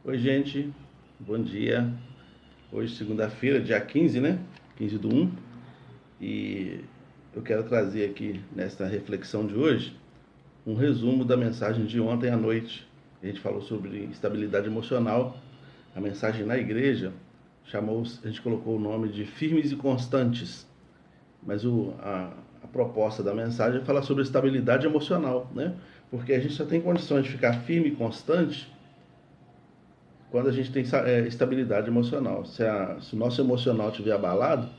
Oi, gente, bom dia. Hoje, segunda-feira, dia 15, né? 15/1. E eu quero trazer aqui, nesta reflexão de hoje, um resumo da mensagem de ontem à noite. A gente falou sobre estabilidade emocional. A mensagem na igreja a gente colocou o nome de firmes e constantes. Mas a proposta da mensagem é falar sobre estabilidade emocional, né? Porque a gente só tem condições de ficar firme e constante quando a gente tem estabilidade emocional. Se o nosso emocional estiver abalado,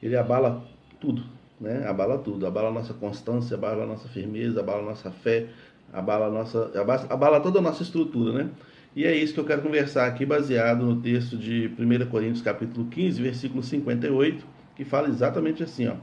ele abala tudo, né? Abala tudo, abala a nossa constância, abala a nossa firmeza, abala a nossa fé, abala toda a nossa estrutura, né? E é isso que eu quero conversar aqui, baseado no texto de 1 Coríntios capítulo 15, versículo 58, que fala exatamente assim, ó.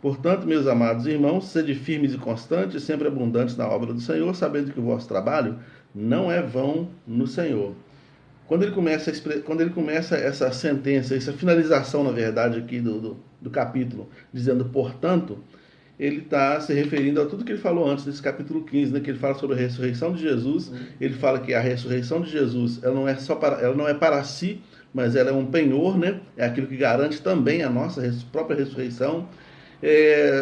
Portanto, meus amados irmãos, sede firmes e constantes, sempre abundantes na obra do Senhor, sabendo que o vosso trabalho não é vão no Senhor. Quando ele começa essa sentença, essa finalização, na verdade, aqui do capítulo, dizendo portanto, ele está se referindo a tudo que ele falou antes desse capítulo 15, né, que ele fala sobre a ressurreição de Jesus. Ele fala que a ressurreição de Jesus ela não é para si, mas ela é um penhor, né? É aquilo que garante também a nossa própria ressurreição.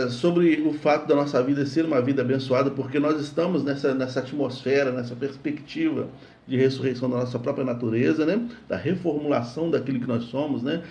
Sobre o fato da nossa vida ser uma vida abençoada, porque nós estamos nessa atmosfera, nessa perspectiva de ressurreição da nossa própria natureza, né? Da reformulação daquilo que nós somos, né?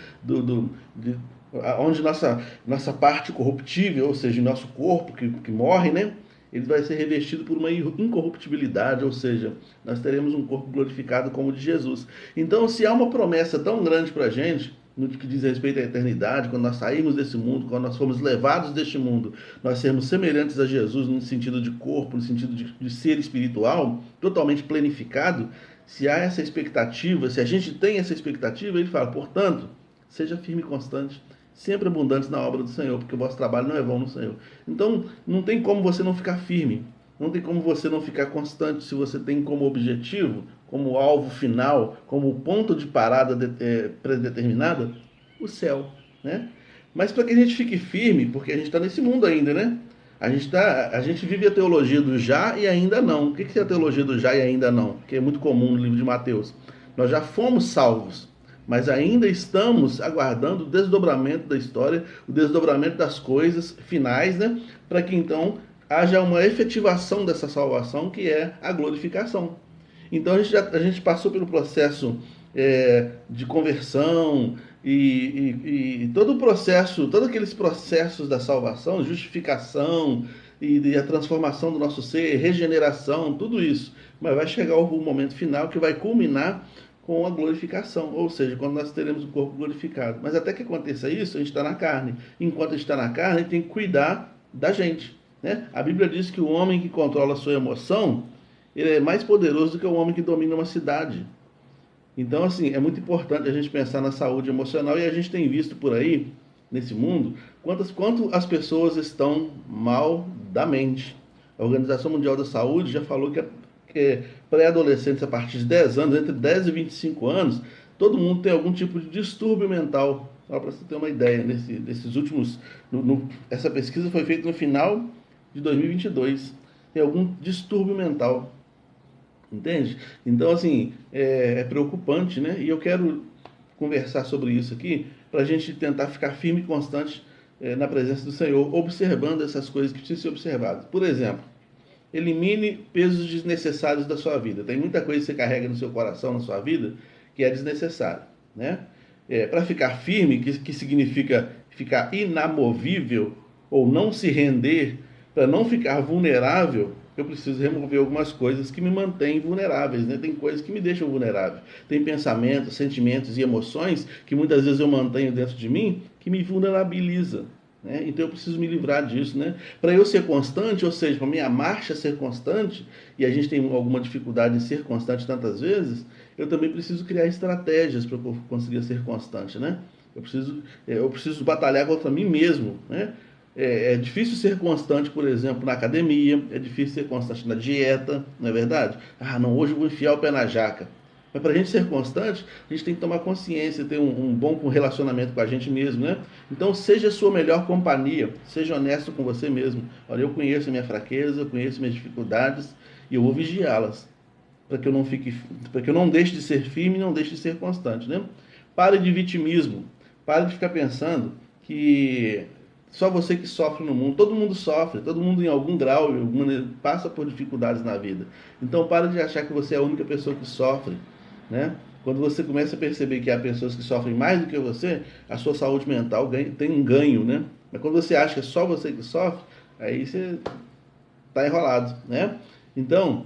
Onde nossa parte corruptível, ou seja, nosso corpo que morre, né? Ele vai ser revestido por uma incorruptibilidade, ou seja, nós teremos um corpo glorificado como o de Jesus. Então, se há uma promessa tão grande para a gente, no que diz respeito à eternidade, quando nós sairmos desse mundo, quando nós formos levados deste mundo, nós sermos semelhantes a Jesus no sentido de corpo, no sentido de ser espiritual, totalmente planificado. Se há essa expectativa, se a gente tem essa expectativa, ele fala, portanto, seja firme e constante, sempre abundantes na obra do Senhor, porque o vosso trabalho não é vão no Senhor. Então, não tem como você não ficar firme, não tem como você não ficar constante se você tem como objetivo, como alvo final, como ponto de parada predeterminada, o céu, né? Mas para que a gente fique firme, porque a gente está nesse mundo ainda, né? A gente vive a teologia do já e ainda não. O que é a teologia do já e ainda não? Que é muito comum no livro de Mateus. Nós já fomos salvos, mas ainda estamos aguardando o desdobramento da história, o desdobramento das coisas finais, né? Para que então haja uma efetivação dessa salvação, que é a glorificação. Então a gente passou pelo processo de conversão e todo o processo, todos aqueles processos da salvação, justificação e a transformação do nosso ser, regeneração, tudo isso. Mas vai chegar o momento final que vai culminar com a glorificação, ou seja, quando nós teremos o corpo glorificado. Mas até que aconteça isso, a gente está na carne. Enquanto a gente está na carne, a gente tem que cuidar da gente, né? A Bíblia diz que o homem que controla a sua emoção, ele é mais poderoso do que o homem que domina uma cidade. Então, assim, é muito importante a gente pensar na saúde emocional, e a gente tem visto por aí, nesse mundo, quanto as pessoas estão mal da mente. A Organização Mundial da Saúde já falou que pré-adolescentes a partir de 10 anos, entre 10 e 25 anos, todo mundo tem algum tipo de distúrbio mental. Só para você ter uma ideia, nesses últimos. Essa pesquisa foi feita no final de 2022. Tem algum distúrbio mental. Entende? Então, assim, é preocupante, né? E eu quero conversar sobre isso aqui para a gente tentar ficar firme e constante na presença do Senhor, observando essas coisas que precisam ser observadas. Por exemplo, elimine pesos desnecessários da sua vida. Tem muita coisa que você carrega no seu coração, na sua vida, que é desnecessário, né? Para ficar firme, que significa ficar inamovível ou não se render, para não ficar vulnerável, eu preciso remover algumas coisas que me mantêm vulneráveis, né? Tem coisas que me deixam vulnerável. Tem pensamentos, sentimentos e emoções que muitas vezes eu mantenho dentro de mim que me vulnerabiliza, né? Então eu preciso me livrar disso, né? Para eu ser constante, ou seja, para minha marcha ser constante, e a gente tem alguma dificuldade em ser constante tantas vezes, eu também preciso criar estratégias para eu conseguir ser constante, né? Eu preciso batalhar contra mim mesmo, né? É difícil ser constante, por exemplo, na academia, é difícil ser constante na dieta, não é verdade? Ah, não, hoje eu vou enfiar o pé na jaca. Mas para a gente ser constante, a gente tem que tomar consciência, ter um bom relacionamento com a gente mesmo, né? Então, seja a sua melhor companhia, seja honesto com você mesmo. Olha, eu conheço a minha fraqueza, eu conheço minhas dificuldades e eu vou vigiá-las. para que eu não deixe de ser firme e não deixe de ser constante, né? Pare de vitimismo, pare de ficar pensando que só você que sofre no mundo. Todo mundo sofre, todo mundo em algum grau, passa por dificuldades na vida. Então pare de achar que você é a única pessoa que sofre, né? Quando você começa a perceber que há pessoas que sofrem mais do que você, a sua saúde mental tem um ganho, né? Mas quando você acha que é só você que sofre, aí você está enrolado, né? Então,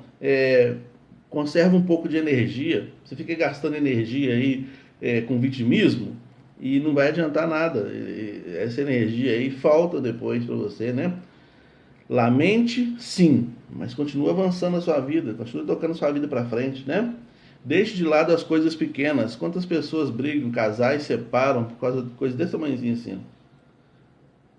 conserva um pouco de energia. Você fica gastando energia aí com vitimismo e não vai adiantar nada. Essa energia aí falta depois para você, né? Lamente, sim, mas continua avançando a sua vida, continua tocando a sua vida para frente, né? Deixe de lado as coisas pequenas. Quantas pessoas brigam, casais separam por causa de coisas desse tamanhozinho assim?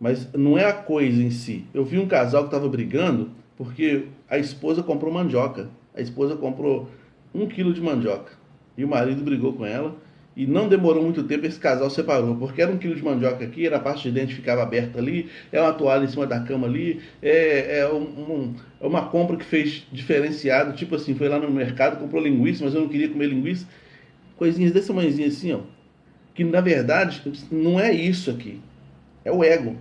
Mas não é a coisa em si. Eu vi um casal que estava brigando porque a esposa comprou mandioca. A esposa comprou 1 quilo de mandioca. E o marido brigou com ela. E não demorou muito tempo, esse casal separou. Porque era 1 quilo de mandioca aqui, era a parte de dentro que ficava aberta ali, é uma toalha em cima da cama ali, é uma compra que fez diferenciado. Tipo assim, foi lá no mercado, comprou linguiça, mas eu não queria comer linguiça. Coisinhas desse tamanhozinho assim, ó. Que na verdade não é isso aqui. É o ego.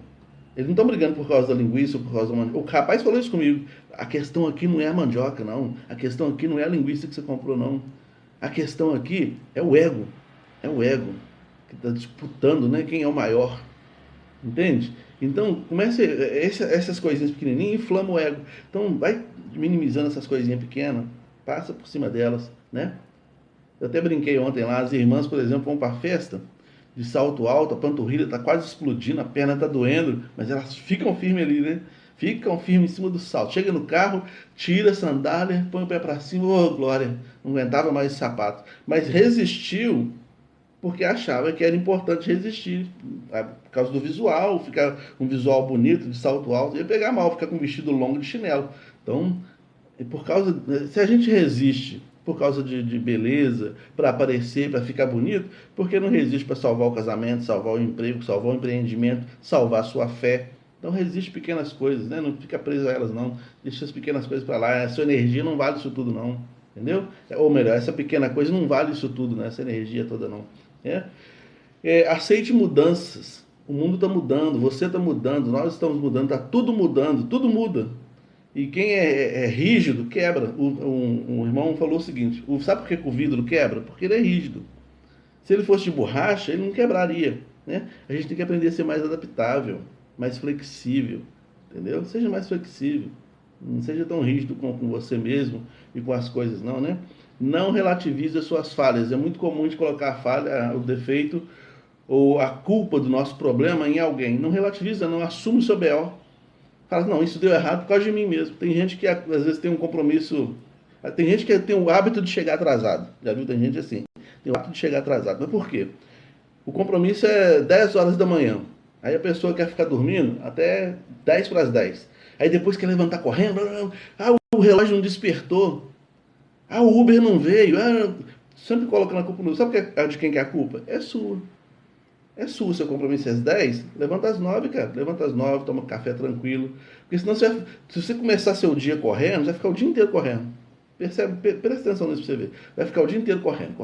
Eles não estão brigando por causa da linguiça ou por causa da mandioca. O rapaz falou isso comigo. A questão aqui não é a mandioca, não. A questão aqui não é a linguiça que você comprou, não. A questão aqui é o ego. É o ego que está disputando, né? Quem é o maior. Entende? Então, comece essas coisinhas pequenininhas, inflama o ego. Então, vai minimizando essas coisinhas pequenas, passa por cima delas, né? Eu até brinquei ontem lá, as irmãs, por exemplo, vão para a festa de salto alto, a panturrilha está quase explodindo, a perna está doendo, mas elas ficam firmes ali, né? Ficam firmes em cima do salto. Chega no carro, tira a sandália, põe o pé para cima, ô glória, não aguentava mais o sapato. Mas resistiu porque achava que era importante resistir, por causa do visual, ficar um visual bonito de salto alto, ia pegar mal, ficar com um vestido longo de chinelo. Então, por causa, se a gente resiste por causa de beleza, para aparecer, para ficar bonito, por que não resiste para salvar o casamento, salvar o emprego, salvar o empreendimento, salvar a sua fé? Então resiste pequenas coisas, né? Não fica preso a elas não, deixa as pequenas coisas para lá, a sua energia não vale isso tudo não, entendeu? Ou melhor, essa pequena coisa não vale isso tudo, né? Essa energia toda não. Aceite mudanças, o mundo está mudando, você está mudando, nós estamos mudando, está tudo mudando, tudo muda. E quem é rígido quebra. Um irmão falou o seguinte: sabe por que o vidro quebra? Porque ele é rígido. Se ele fosse de borracha, ele não quebraria. Né? A gente tem que aprender a ser mais adaptável, mais flexível. Entendeu? Seja mais flexível. Não seja tão rígido com você mesmo e com as coisas, não, né? Não relativize as suas falhas. É muito comum de colocar a falha, o defeito ou a culpa do nosso problema em alguém. Não relativiza, não. Assume o seu BO. Fala, não, isso deu errado por causa de mim mesmo. Tem gente que às vezes tem um compromisso. Tem gente que tem o hábito de chegar atrasado. Já viu? Tem gente assim. Tem o hábito de chegar atrasado. Mas por quê? O compromisso é 10 horas da manhã. Aí a pessoa quer ficar dormindo até 10 para as 10. Aí depois quer levantar correndo. Ah, o relógio não despertou. Ah, o Uber não veio. Ah, sempre coloca na culpa no. Sabe de quem que é a culpa? É sua. É sua, seu compromisso é às 10, levanta às 9, cara. Levanta às 9, toma café tranquilo. Porque senão se você começar seu dia correndo, você vai ficar o dia inteiro correndo. Presta atenção nisso pra você ver. Vai ficar o dia inteiro correndo.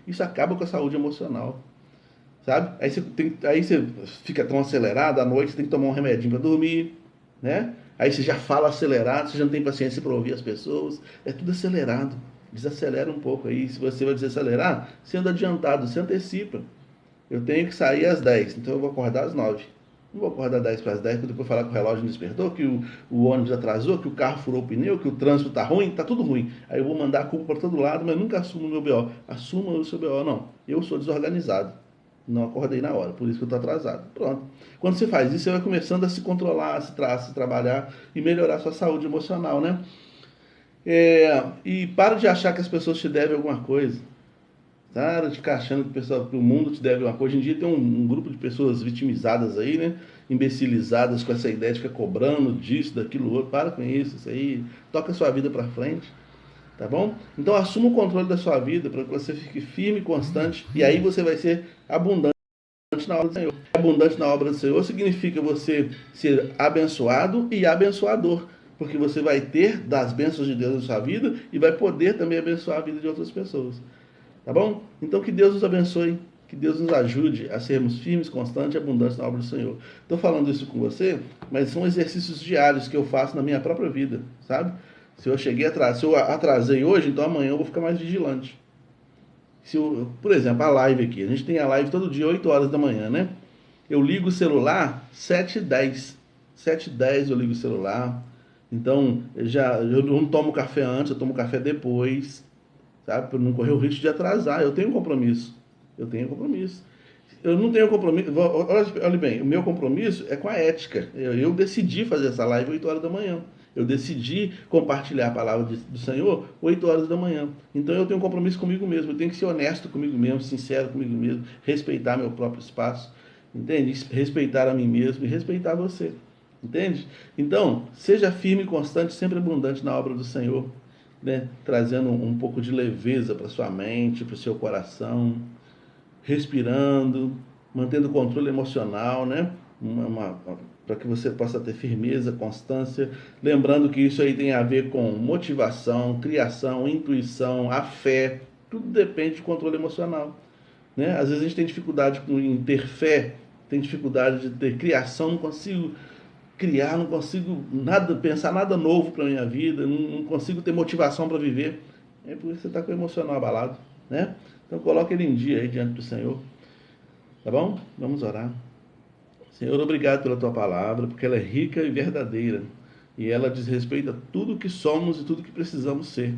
Isso acaba com a saúde emocional. Sabe? Aí você fica tão acelerado, à noite você tem que tomar um remedinho para dormir, né? Aí você já fala acelerado, você já não tem paciência para ouvir as pessoas. É tudo acelerado. Desacelera um pouco aí. Se você vai desacelerar, você anda adiantado, você antecipa. Eu tenho que sair às 10, então eu vou acordar às 9. Não vou acordar 10 para as 10, porque depois falar que o relógio não despertou, que o ônibus atrasou, que o carro furou o pneu, que o trânsito está ruim, está tudo ruim. Aí eu vou mandar a culpa para todo lado, mas nunca assumo o meu BO. Assuma o seu BO, não. Eu sou desorganizado. Não acordei na hora, por isso que eu estou atrasado. Pronto. Quando você faz isso, você vai começando a se controlar, a se trabalhar e melhorar a sua saúde emocional, né? E para de achar que as pessoas te devem alguma coisa. Para de ficar achando que o mundo te deve uma coisa. Hoje em dia tem um grupo de pessoas vitimizadas aí, né? Imbecilizadas com essa ideia de ficar cobrando disso, daquilo outro. Para com isso aí. Toca a sua vida para frente. Tá bom? Então assuma o controle da sua vida para que você fique firme e constante. E aí você vai ser abundante na obra do Senhor. Abundante na obra do Senhor significa você ser abençoado e abençoador. porque você vai ter das bênçãos de Deus na sua vida e vai poder também abençoar a vida de outras pessoas. Tá bom? Então que Deus nos abençoe, que Deus nos ajude a sermos firmes, constantes e abundantes na obra do Senhor. Estou falando isso com você, mas são exercícios diários que eu faço na minha própria vida, sabe? Se eu atrasei hoje, então amanhã eu vou ficar mais vigilante. Por exemplo, a live aqui, a gente tem a live todo dia, 8 horas da manhã, né? Eu ligo o celular 7h10. 7h10 eu ligo o celular. Então, eu não tomo café antes, eu tomo café depois, sabe? Para não correr o risco de atrasar. Eu tenho um compromisso. Eu tenho um compromisso. Eu não tenho compromisso. Olha bem, o meu compromisso é com a ética. Eu decidi fazer essa live 8 horas da manhã. Eu decidi compartilhar a palavra do Senhor 8 horas da manhã. Então eu tenho um compromisso comigo mesmo. Eu tenho que ser honesto comigo mesmo, sincero comigo mesmo, respeitar meu próprio espaço, entende? Respeitar a mim mesmo e respeitar você, entende? Então, seja firme e constante, sempre abundante na obra do Senhor, né? Trazendo um pouco de leveza para sua mente, para o seu coração, respirando, mantendo o controle emocional, né? Para que você possa ter firmeza, constância, lembrando que isso aí tem a ver com motivação, criação, intuição, a fé, tudo depende de controle emocional, né? Às vezes a gente tem dificuldade em ter fé, tem dificuldade de ter criação, não consigo criar, não consigo pensar nada novo para minha vida, não consigo ter motivação para viver, é porque você está com o emocional abalado, né? Então coloque ele em dia aí diante do Senhor, tá bom? Vamos orar. Senhor, obrigado pela tua palavra, porque ela é rica e verdadeira, e ela diz respeito a tudo que somos e tudo que precisamos ser.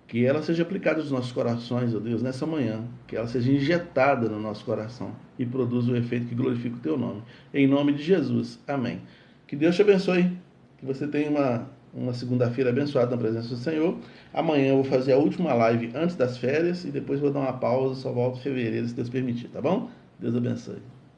Que ela seja aplicada nos nossos corações, ó Deus, nessa manhã, que ela seja injetada no nosso coração e produza o efeito que glorifica o teu nome. Em nome de Jesus, amém. Que Deus te abençoe, que você tenha uma segunda-feira abençoada na presença do Senhor. Amanhã eu vou fazer a última live antes das férias e depois vou dar uma pausa, só volto em fevereiro, se Deus permitir, tá bom? Deus abençoe.